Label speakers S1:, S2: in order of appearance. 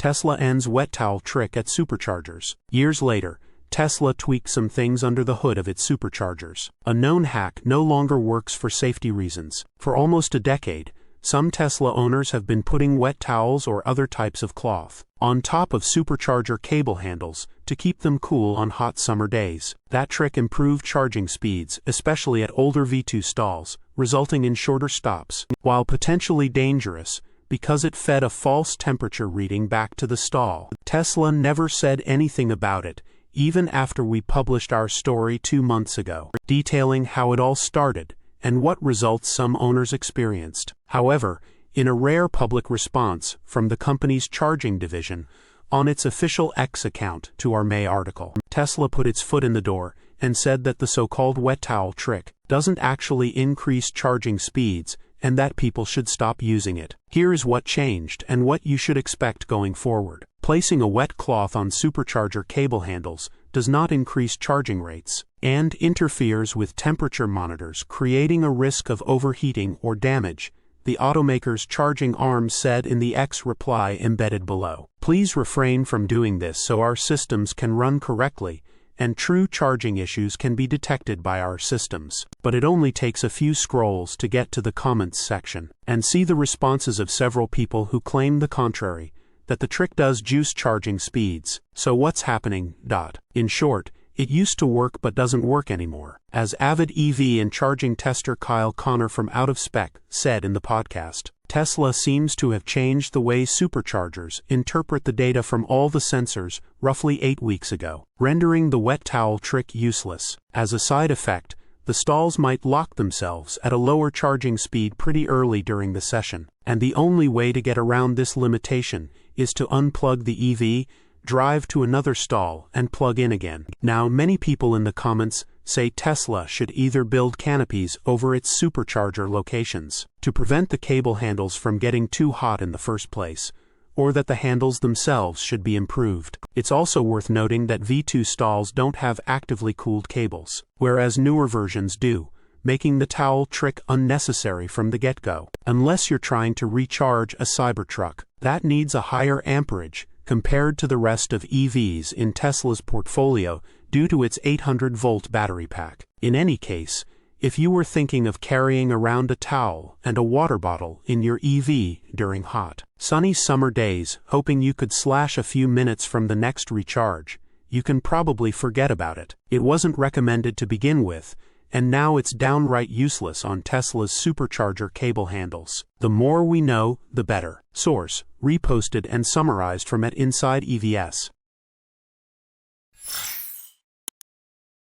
S1: Tesla ends wet towel trick at Superchargers. Years later, Tesla tweaked some things under the hood of its Superchargers. A known hack no longer works for safety reasons. For almost a decade, some Tesla owners have been putting wet towels or other types of cloth on top of supercharger cable handles to keep them cool on hot summer days. That trick improved charging speeds, especially at older V2 stalls, resulting in shorter stops. While potentially dangerous, because it fed a false temperature reading back to the stall, Tesla never said anything about it, even after we published our story 2 months ago, detailing how it all started and what results some owners experienced. However, in a rare public response from the company's charging division on its official X account to our May article, Tesla put its foot in the door and said that the so-called wet towel trick doesn't actually increase charging speeds and that people should stop using it. Here is what changed and what you should expect going forward. Placing a wet cloth on supercharger cable handles does not increase charging rates and interferes with temperature monitors, creating a risk of overheating or damage, the automaker's charging arm said in the X reply embedded below. Please refrain from doing this so our systems can run correctly and true charging issues can be detected by our systems. But it only takes a few scrolls to get to the comments section and see the responses of several people who claim the contrary, that the trick does juice charging speeds. So what's happening? In short, it used to work but doesn't work anymore, as avid EV and charging tester Kyle Connor from Out of Spec said in the podcast. Tesla seems to have changed the way superchargers interpret the data from all the sensors roughly 8 weeks ago, rendering the wet towel trick useless. As a side effect, the stalls might lock themselves at a lower charging speed pretty early during the session, and the only way to get around this limitation is to unplug the EV, drive to another stall, and plug in again. Now, many people in the comments say Tesla should either build canopies over its supercharger locations to prevent the cable handles from getting too hot in the first place, or that the handles themselves should be improved. It's also worth noting that V2 stalls don't have actively cooled cables, whereas newer versions do, making the towel trick unnecessary from the get-go. Unless you're trying to recharge a Cybertruck that needs a higher amperage compared to the rest of EVs in Tesla's portfolio due to its 800-volt battery pack. In any case, if you were thinking of carrying around a towel and a water bottle in your EV during hot, sunny summer days, hoping you could slash a few minutes from the next recharge, you can probably forget about it. It wasn't recommended to begin with, and now it's downright useless on Tesla's supercharger cable handles. The more we know, the better. Source: reposted and summarized from @insideevs.